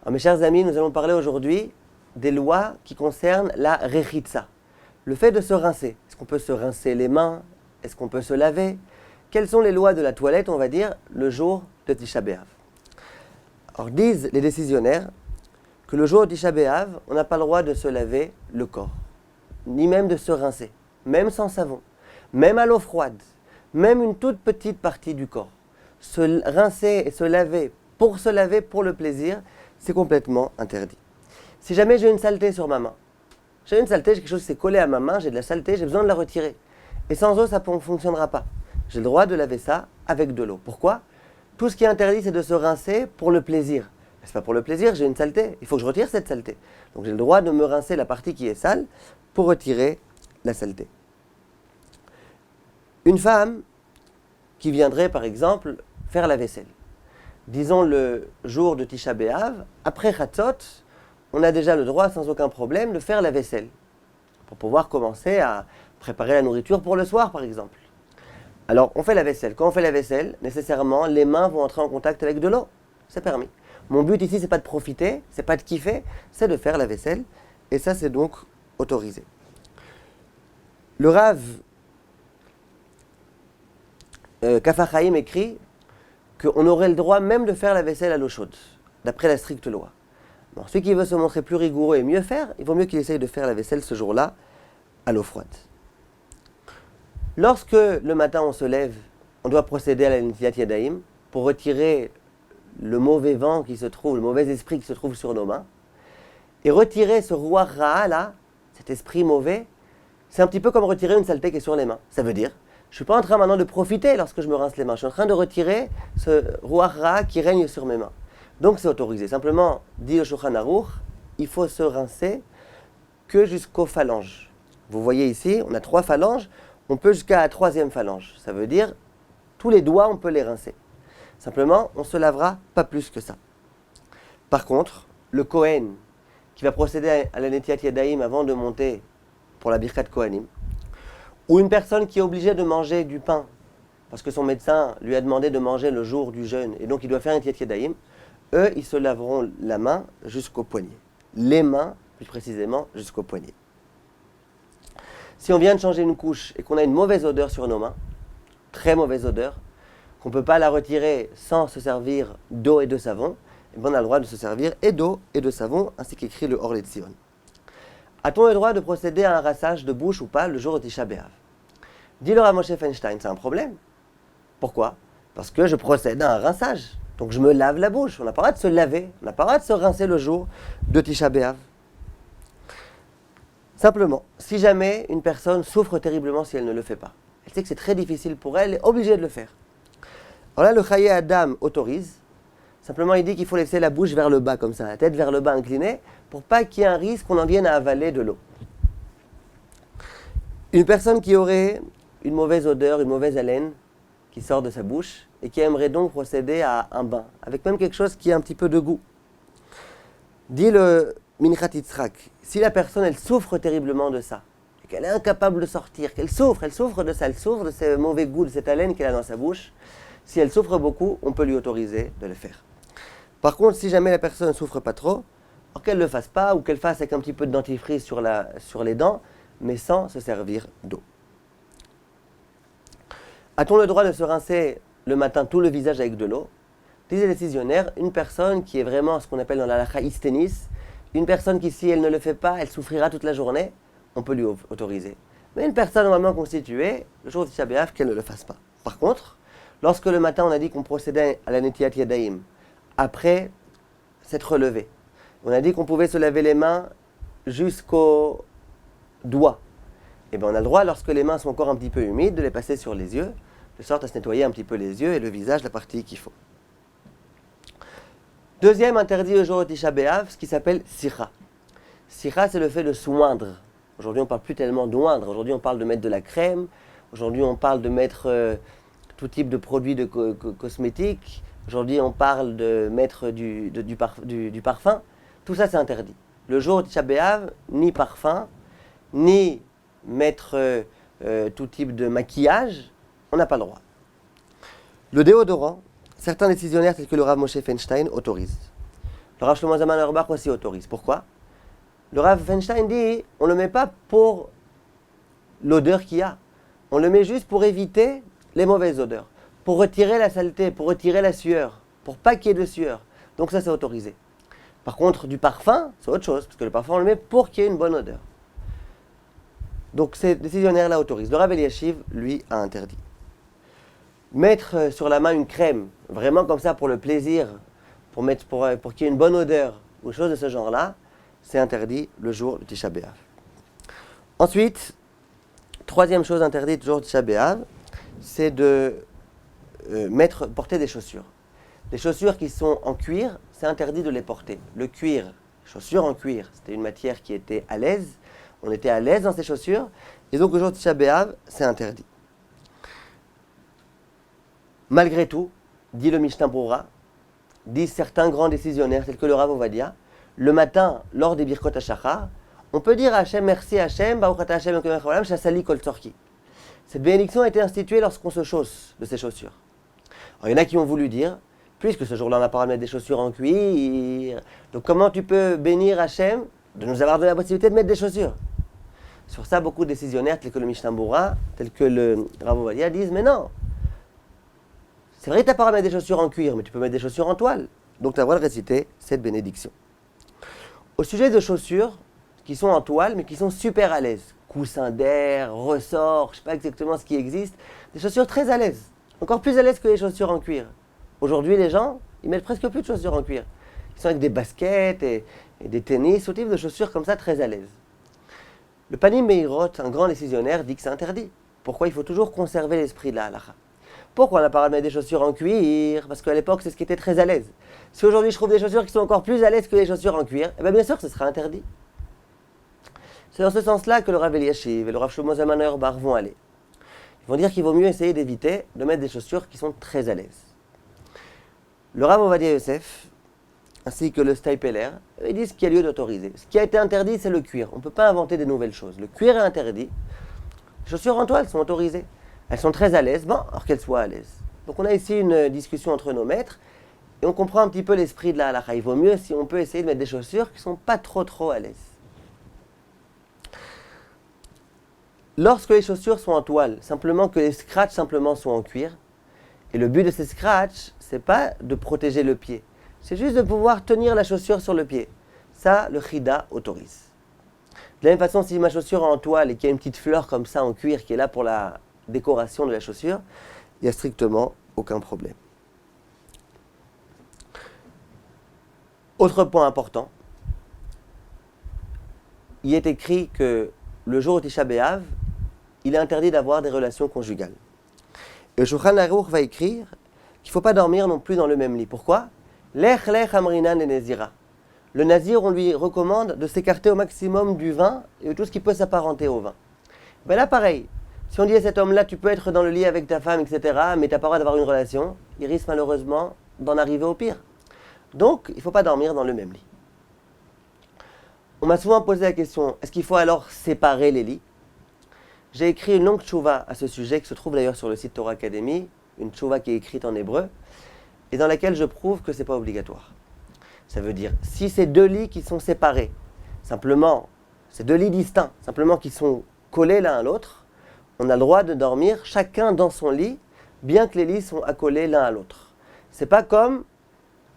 Alors, mes chers amis, nous allons parler aujourd'hui des lois qui concernent la rechitza, le fait de se rincer. Est-ce qu'on peut se rincer les mains? Est-ce qu'on peut se laver? Quelles sont les lois de la toilette, on va dire, le jour de Tisha B'Av? Alors, disent les décisionnaires que le jour de Tisha B'Av, on n'a pas le droit de se laver le corps, ni même de se rincer, même sans savon, même à l'eau froide, même une toute petite partie du corps. Se rincer et se laver pour le plaisir, c'est complètement interdit. Si jamais j'ai une saleté sur ma main, j'ai une saleté, j'ai quelque chose qui s'est collé à ma main, j'ai de la saleté, j'ai besoin de la retirer. Et sans eau, ça ne fonctionnera pas. J'ai le droit de laver ça avec de l'eau. Pourquoi? Tout ce qui est interdit, c'est de se rincer pour le plaisir. Mais c'est pas pour le plaisir, j'ai une saleté, il faut que je retire cette saleté. Donc j'ai le droit de me rincer la partie qui est sale pour retirer la saleté. Une femme qui viendrait, par exemple, faire la vaisselle. Disons le jour de Tisha B'Av, après Chatzot, on a déjà le droit, sans aucun problème, de faire la vaisselle. Pour pouvoir commencer à préparer la nourriture pour le soir, par exemple. Alors, on fait la vaisselle. Quand on fait la vaisselle, nécessairement, les mains vont entrer en contact avec de l'eau. C'est permis. Mon but ici, c'est pas de profiter, c'est pas de kiffer, c'est de faire la vaisselle. Et ça, c'est donc autorisé. Le Rav Kaf HaChaim écrit qu'on aurait le droit même de faire la vaisselle à l'eau chaude, d'après la stricte loi. Bon, celui qui veut se montrer plus rigoureux et mieux faire, il vaut mieux qu'il essaye de faire la vaisselle ce jour-là à l'eau froide. Lorsque le matin on se lève, on doit procéder à la Netilat Yadayim pour retirer le mauvais vent qui se trouve, le mauvais esprit qui se trouve sur nos mains. Et retirer ce Ruach Ra'a là, cet esprit mauvais, c'est un petit peu comme retirer une saleté qui est sur les mains. Ça veut dire, je ne suis pas en train maintenant de profiter lorsque je me rince les mains. Je suis en train de retirer ce Ruach Ra'a qui règne sur mes mains. Donc c'est autorisé. Simplement, dit le Shulchan Aruch, il faut se rincer que jusqu'aux phalanges. Vous voyez ici, on a 3 phalanges, on peut jusqu'à la 3e phalange. Ça veut dire, tous les doigts, on peut les rincer. Simplement, on ne se lavera pas plus que ça. Par contre, le Kohen, qui va procéder à la Netilat Yadayim avant de monter pour la Birkat Kohanim, ou une personne qui est obligée de manger du pain, parce que son médecin lui a demandé de manger le jour du jeûne, et donc il doit faire un Netilat Yadayim, eux, ils se laveront la main jusqu'au poignet. Les mains, plus précisément, jusqu'au poignet. Si on vient de changer une couche et qu'on a une mauvaise odeur sur nos mains, très mauvaise odeur, qu'on ne peut pas la retirer sans se servir d'eau et de savon, et bien on a le droit de se servir et d'eau et de savon, ainsi qu'écrit le Or Letzion. A-t-on le droit de procéder à un rinçage de bouche ou pas le jour de Tisha B'Av? Dit le Rav Moshe Feinstein, c'est un problème. Pourquoi? Parce que je procède à un rinçage. Donc je me lave la bouche. On n'a pas le droit de se laver, on n'a pas le droit de se rincer le jour de Tisha B'Av. Simplement, si jamais une personne souffre terriblement si elle ne le fait pas, elle sait que c'est très difficile pour elle, elle est obligée de le faire. Alors là, le Chaye Adam autorise. Simplement, il dit qu'il faut laisser la bouche vers le bas, comme ça, la tête vers le bas inclinée, pour pas qu'il y ait un risque qu'on en vienne à avaler de l'eau. Une personne qui aurait une mauvaise odeur, une mauvaise haleine qui sort de sa bouche et qui aimerait donc procéder à un bain, avec même quelque chose qui a un petit peu de goût. Dit le Minchat Yitzhak, si la personne elle souffre terriblement de ça, et qu'elle est incapable de sortir, qu'elle souffre de ça, elle souffre de ce mauvais goût, de cette haleine qu'elle a dans sa bouche, si elle souffre beaucoup, on peut lui autoriser de le faire. Par contre, si jamais la personne ne souffre pas trop, alors qu'elle ne le fasse pas, ou qu'elle fasse avec un petit peu de dentifrice sur les dents, mais sans se servir d'eau. A-t-on le droit de se rincer le matin tout le visage avec de l'eau? Disent les décisionnaires, une personne qui est vraiment ce qu'on appelle dans la halakha isténis, une personne qui, si elle ne le fait pas, elle souffrira toute la journée, on peut lui autoriser. Mais une personne normalement constituée, le jour de Tisha B'Av, qu'elle ne le fasse pas. Par contre, lorsque le matin on a dit qu'on procédait à la Netilat Yadayim, après s'être levé, on a dit qu'on pouvait se laver les mains jusqu'aux doigts. Et bien on a le droit, lorsque les mains sont encore un petit peu humides, de les passer sur les yeux, de sorte à se nettoyer un petit peu les yeux et le visage, la partie qu'il faut. Deuxième interdit le jour de Tisha B'Av, ce qui s'appelle Sikha. Sikha, c'est le fait de soindre. Aujourd'hui, on ne parle plus tellement d'oindre. Aujourd'hui, on parle de mettre de la crème. Aujourd'hui, on parle de mettre tout type de produits de cosmétiques. Aujourd'hui, on parle de mettre du parfum. Tout ça, c'est interdit. Le jour de Tisha B'Av, ni parfum, ni mettre tout type de maquillage, on n'a pas le droit. Le déodorant, certains décisionnaires tels que le Rav Moshe Feinstein autorisent. Le Rav Shlomo Zalman Auerbach aussi autorise. Pourquoi? Le Rav Feinstein dit, on ne le met pas pour l'odeur qu'il y a. On le met juste pour éviter les mauvaises odeurs, pour retirer la saleté, pour retirer la sueur, pour pas qu'il y ait de sueur. Donc ça, c'est autorisé. Par contre, du parfum, c'est autre chose, parce que le parfum, on le met pour qu'il y ait une bonne odeur. Donc ces décisionnaires-là autorisent. Le Rav Eliashiv, lui, a interdit. Mettre sur la main une crème, vraiment comme ça pour le plaisir, pour qu'il y ait une bonne odeur, ou chose de ce genre-là, c'est interdit le jour du Tisha B'Av. Ensuite, troisième chose interdite le jour du Tisha B'Av, c'est de porter des chaussures. Les chaussures qui sont en cuir, c'est interdit de les porter. Le cuir, chaussures en cuir, c'était une matière qui était à l'aise. On était à l'aise dans ces chaussures. Et donc, le jour de Tisha B'Av, c'est interdit. Malgré tout, dit le Mishnah Brura, disent certains grands décisionnaires, tels que le Rav Ovadia, le matin, lors des Birkot HaShachar, on peut dire à Hachem, merci Hachem, Baruch Ata Hachem, Shasali Kol Tzorki. Cette bénédiction a été instituée lorsqu'on se chausse de ces chaussures. Alors, il y en a qui ont voulu dire, puisque ce jour-là, on n'a pas le droit de mettre des chaussures en cuir, donc comment tu peux bénir Hachem de nous avoir donné la possibilité de mettre des chaussures? Sur ça, beaucoup de décisionnaires, tels que le Mishnah Brura, tels que le Rav Ovadia, disent, mais non, c'est vrai que tu n'as pas le droit de mettre des chaussures en cuir, mais tu peux mettre des chaussures en toile. Donc tu as le droit de réciter cette bénédiction. Au sujet de chaussures qui sont en toile, mais qui sont super à l'aise, coussins d'air, ressorts, je ne sais pas exactement ce qui existe, des chaussures très à l'aise, encore plus à l'aise que les chaussures en cuir. Aujourd'hui, les gens, ils mettent presque plus de chaussures en cuir. Ils sont avec des baskets et des tennis, tout type de chaussures comme ça, très à l'aise. Le Panim Meirot, un grand décisionnaire, dit que c'est interdit. Pourquoi? Il faut toujours conserver l'esprit de la halakha. Pourquoi on n'a pas le droit de mettre des chaussures en cuir? Parce qu'à l'époque, c'est ce qui était très à l'aise. Si aujourd'hui je trouve des chaussures qui sont encore plus à l'aise que les chaussures en cuir, eh bien sûr que ce sera interdit. C'est dans ce sens-là que le Rav Eliashiv et le Rav Shlomo Zalman Auerbach vont aller. Ils vont dire qu'il vaut mieux essayer d'éviter de mettre des chaussures qui sont très à l'aise. Le Rav Ovadia Yosef, ainsi que le Steipeler, ils disent qu'il y a lieu d'autoriser. Ce qui a été interdit, c'est le cuir. On ne peut pas inventer des nouvelles choses. Le cuir est interdit. Les chaussures en toile sont autorisées. Elles sont très à l'aise, bon, alors qu'elles soient à l'aise. Donc on a ici une discussion entre nos maîtres, et on comprend un petit peu l'esprit de la halakha. Il vaut mieux si on peut essayer de mettre des chaussures qui ne sont pas trop à l'aise. Lorsque les chaussures sont en toile, simplement que les scratchs simplement sont en cuir, et le but de ces scratchs, c'est pas de protéger le pied, c'est juste de pouvoir tenir la chaussure sur le pied. Ça, le Chida autorise. De la même façon, si ma chaussure est en toile et qu'il y a une petite fleur comme ça en cuir qui est là pour la décoration de la chaussure, il n'y a strictement aucun problème. Autre point important, il est écrit que le jour de Tisha B'Av, il est interdit d'avoir des relations conjugales. Et le Shulchan Aruch va écrire qu'il ne faut pas dormir non plus dans le même lit. Pourquoi? Lech lech amrinan et nezira. Le nazir, on lui recommande de s'écarter au maximum du vin et de tout ce qui peut s'apparenter au vin. Ben là, pareil. Si on dit à cet homme-là, tu peux être dans le lit avec ta femme, etc., mais tu n'as pas le droit d'avoir une relation, il risque malheureusement d'en arriver au pire. Donc, il ne faut pas dormir dans le même lit. On m'a souvent posé la question, est-ce qu'il faut alors séparer les lits? J'ai écrit une longue tchouva à ce sujet, qui se trouve d'ailleurs sur le site Torah Academy, une tchouva qui est écrite en hébreu, et dans laquelle je prouve que ce n'est pas obligatoire. Ça veut dire, si c'est deux lits qui sont séparés, simplement, c'est deux lits distincts, simplement qui sont collés l'un à l'autre, on a le droit de dormir chacun dans son lit, bien que les lits sont accolés l'un à l'autre. C'est pas comme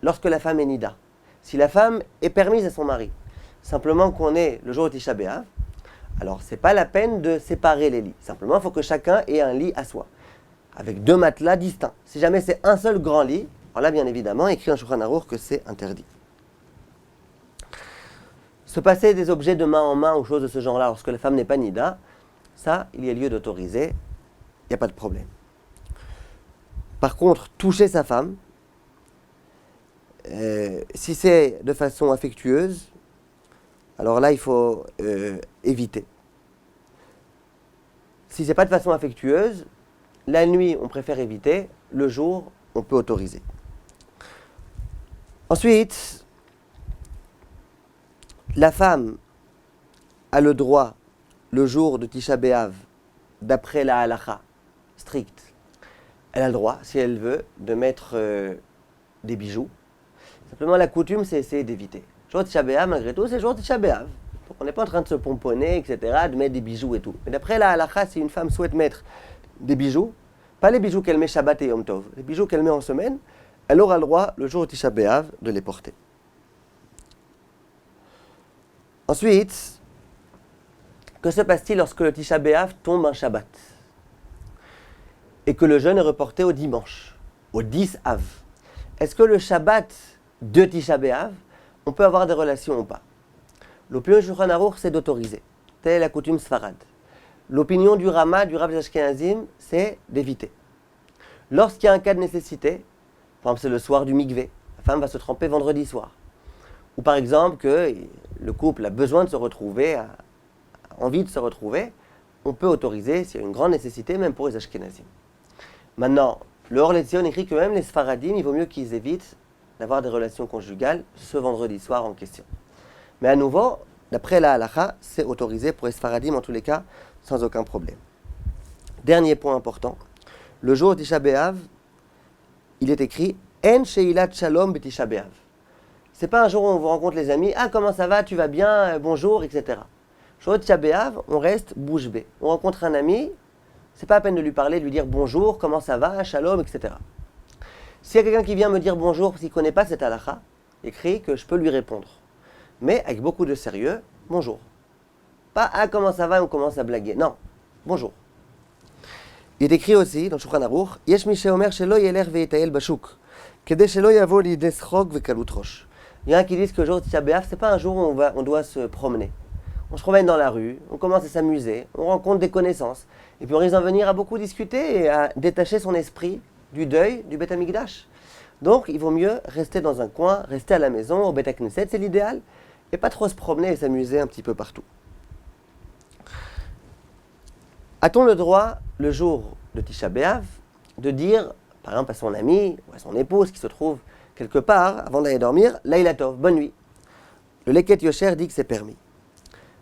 lorsque la femme est nida. Si la femme est permise à son mari, simplement qu'on est le jour de Tisha B'Av, alors c'est pas la peine de séparer les lits. Simplement, il faut que chacun ait un lit à soi, avec deux matelas distincts. Si jamais c'est un seul grand lit, alors là, bien évidemment, écrit en Shulchan Aruch que c'est interdit. Se passer des objets de main en main ou choses de ce genre-là, lorsque la femme n'est pas nida, ça, il y a lieu d'autoriser, il n'y a pas de problème. Par contre, toucher sa femme, si c'est de façon affectueuse, alors là, il faut éviter. Si ce n'est pas de façon affectueuse, la nuit, on préfère éviter, le jour, on peut autoriser. Ensuite, la femme a le droit, le jour de Tisha B'Av, d'après la halakha stricte, elle a le droit, si elle veut, de mettre des bijoux. Simplement, la coutume, c'est essayer d'éviter. Jour de Tisha B'Av, malgré tout, c'est jour de Tisha B'Av. Donc, on n'est pas en train de se pomponner, etc., de mettre des bijoux et tout. Mais d'après la halakha, si une femme souhaite mettre des bijoux, pas les bijoux qu'elle met Shabbat et Yom Tov, les bijoux qu'elle met en semaine, elle aura le droit, le jour de Tisha B'Av, de les porter. Ensuite, que se passe-t-il lorsque le Tisha B'Av tombe un Shabbat et que le jeûne est reporté au dimanche, au 10 Av? Est-ce que le Shabbat de Tisha B'Av, on peut avoir des relations ou pas? L'opinion du Shulchan Aruch, c'est d'autoriser. Telle est la coutume Sfarad. L'opinion du Rama, du Rav Ashkenazim, c'est d'éviter. Lorsqu'il y a un cas de nécessité, par exemple c'est le soir du mikvé, la femme va se tremper vendredi soir. Ou par exemple que le couple a besoin de se retrouver, a envie de se retrouver, on peut autoriser s'il y a une grande nécessité, même pour les Ashkenazim. Maintenant, le Or Letzion écrit que même les Sfaradim, il vaut mieux qu'ils évitent d'avoir des relations conjugales ce vendredi soir en question. Mais à nouveau, d'après la halakha, c'est autorisé pour les Sfaradim en tous les cas, sans aucun problème. Dernier point important, le jour de Tisha B'Av, il est écrit En Sheilat Shalom B'Tisha B'Av. C'est pas un jour où on vous rencontre les amis, ah comment ça va, tu vas bien, bonjour, etc. Le jour de Tisha B'Av, on reste bouche bée. On rencontre un ami, c'est pas la peine de lui parler, de lui dire bonjour, comment ça va, shalom, etc. S'il y a quelqu'un qui vient me dire bonjour parce qu'il ne connaît pas cette halakha, écrit que je peux lui répondre. Mais avec beaucoup de sérieux, bonjour. Pas ah comment ça va, on commence à blaguer. Non, bonjour. Il est écrit aussi dans Shulchan Aruch, Yesh mi sheomer shelo yeler ve'yitayel bashuk, kedei shelo yavo lidei schok ve'kalut rosh. Il y en a qui disent que le jour de Tisha B'Av, c'est pas un jour où on doit se promener. On se promène dans la rue, on commence à s'amuser, on rencontre des connaissances, et puis on risque d'en venir à beaucoup discuter et à détacher son esprit du deuil du Beth Amikdash. Donc il vaut mieux rester dans un coin, rester à la maison, au Beth Knesset, c'est l'idéal, et pas trop se promener et s'amuser un petit peu partout. A-t-on le droit, le jour de Tisha B'Av, de dire, par exemple à son ami ou à son épouse qui se trouve quelque part, avant d'aller dormir, Laila Tov, bonne nuit. Le Leket Yosher dit que c'est permis.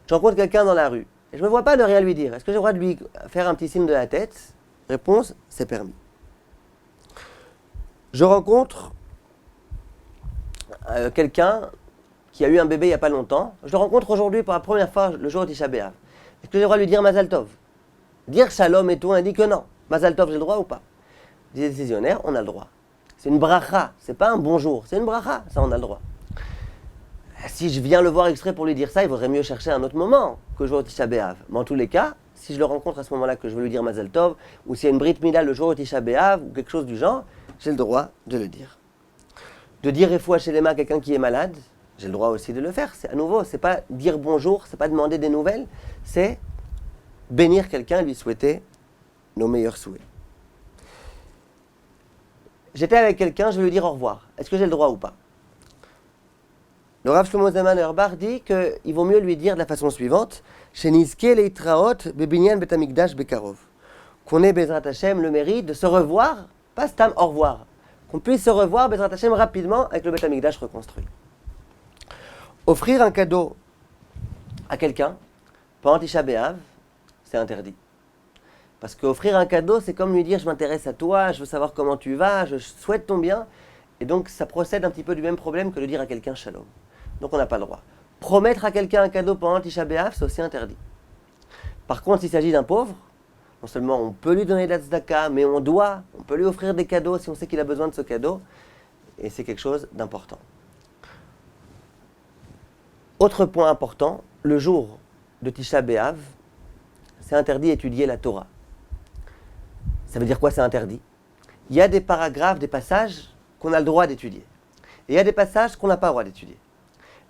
Je rencontre quelqu'un dans la rue, et je ne me vois pas de rien lui dire. Est-ce que j'ai le droit de lui faire un petit signe de la tête? Réponse, c'est permis. Je rencontre quelqu'un qui a eu un bébé il n'y a pas longtemps. Je le rencontre aujourd'hui pour la première fois, le jour de Tisha B'Av. Est-ce que j'ai le droit de lui dire Mazal Tov? Dire Shalom et tout, on a dit que non. Mazal Tov, j'ai le droit ou pas? Des décisionnaires, on a le droit. C'est une bracha, c'est pas un bonjour, c'est une bracha, ça on a le droit. Si je viens le voir exprès pour lui dire ça, il vaudrait mieux chercher un autre moment que le jour de Tisha B'Av. Mais en tous les cas, si je le rencontre à ce moment-là que je veux lui dire Mazal Tov, ou s'il y a une Brit Mila le jour de Tisha B'Av, ou quelque chose du genre, j'ai le droit de le dire. De dire Refoua Shelema à quelqu'un qui est malade, j'ai le droit aussi de le faire. C'est à nouveau, c'est pas dire bonjour, c'est pas demander des nouvelles, c'est bénir quelqu'un et lui souhaiter nos meilleurs souhaits. J'étais avec quelqu'un, je vais lui dire au revoir. Est-ce que j'ai le droit ou pas? Le Rav Shlomo Zalman Auerbach dit qu'il vaut mieux lui dire de la façon suivante, Shenizke leitraot bebinyan bet hamikdash bekarov. Qu'on ait Bezrat Hashem le mérite de se revoir, pas stam au revoir. Qu'on puisse se revoir Bezrat Hashem rapidement avec le Bet Hamikdash reconstruit. Offrir un cadeau à quelqu'un pendant Tisha B'Av, c'est interdit. Parce qu'offrir un cadeau, c'est comme lui dire je m'intéresse à toi, je veux savoir comment tu vas, je souhaite ton bien. Et donc ça procède un petit peu du même problème que de dire à quelqu'un shalom. Donc on n'a pas le droit. Promettre à quelqu'un un cadeau pendant Tisha B'Av, c'est aussi interdit. Par contre, s'il s'agit d'un pauvre, non seulement on peut lui donner de la tzedaka, mais on peut lui offrir des cadeaux si on sait qu'il a besoin de ce cadeau. Et c'est quelque chose d'important. Autre point important, le jour de Tisha B'Av, c'est interdit d'étudier la Torah. Ça veut dire quoi, c'est interdit? Il y a des paragraphes, des passages qu'on a le droit d'étudier. Et il y a des passages qu'on n'a pas le droit d'étudier.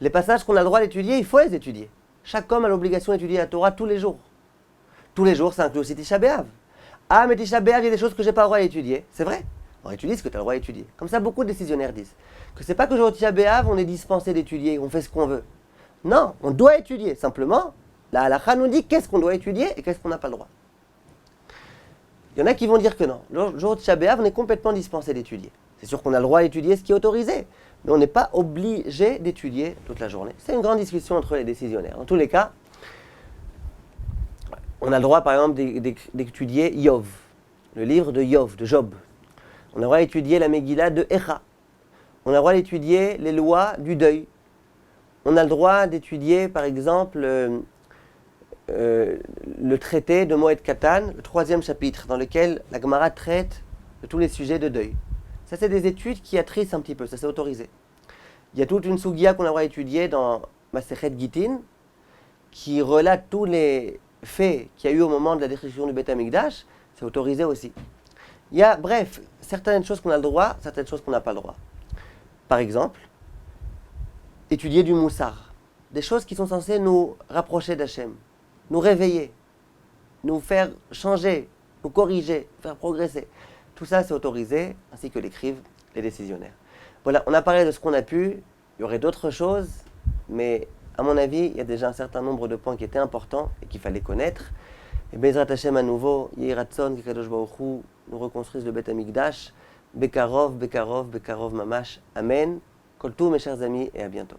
Les passages qu'on a le droit d'étudier, il faut les étudier. Chaque homme a l'obligation d'étudier la Torah tous les jours. Tous les jours, ça inclut aussi Tisha B'Av. Ah, mais Tisha B'Av, il y a des choses que je n'ai pas le droit d'étudier. C'est vrai. On étudie ce que tu as le droit d'étudier. Comme ça, beaucoup de décisionnaires disent que c'est pas que le jour de Tisha B'Av, on est dispensé d'étudier, on fait ce qu'on veut. Non, on doit étudier. Simplement, la halakha nous dit qu'est-ce qu'on doit étudier et qu'est-ce qu'on n'a pas le droit. Il y en a qui vont dire que non. Le jour de Tisha B'Av, on est complètement dispensé d'étudier. C'est sûr qu'on a le droit d'étudier ce qui est autorisé, mais on n'est pas obligé d'étudier toute la journée. C'est une grande discussion entre les décisionnaires. En tous les cas, on a le droit, par exemple, d'étudier Yov, le livre de Yov, de Job. On a le droit d'étudier la Megillah de Echa. On a le droit d'étudier les lois du deuil. On a le droit d'étudier, par exemple, le traité de Moed Katan, le 3e chapitre, dans lequel la Gemara traite de tous les sujets de deuil. Ça, c'est des études qui attrissent un petit peu, ça c'est autorisé. Il y a toute une sugia qu'on a le droit d'étudier dans Masechet Gitin, qui relate tous les faits qu'il y a eu au moment de la destruction du Beth Amikdash, c'est autorisé aussi. Il y a, bref, certaines choses qu'on a le droit, certaines choses qu'on n'a pas le droit. Par exemple, étudier du moussar, des choses qui sont censées nous rapprocher d'Hachem, nous réveiller, nous faire changer, nous corriger, faire progresser. Tout ça, c'est autorisé, ainsi que l'écrivent les décisionnaires. Voilà, on a parlé de ce qu'on a pu, il y aurait d'autres choses, mais à mon avis, il y a déjà un certain nombre de points qui étaient importants et qu'il fallait connaître. Et Bezrat Hashem à nouveau, Yehi Ratzon, Kikadosh Baruch Hu, nous reconstruise le Beth Amikdash, Bekarov, Bekarov, Bekarov Mamash, Amen. Kol tout, mes chers amis, et à bientôt.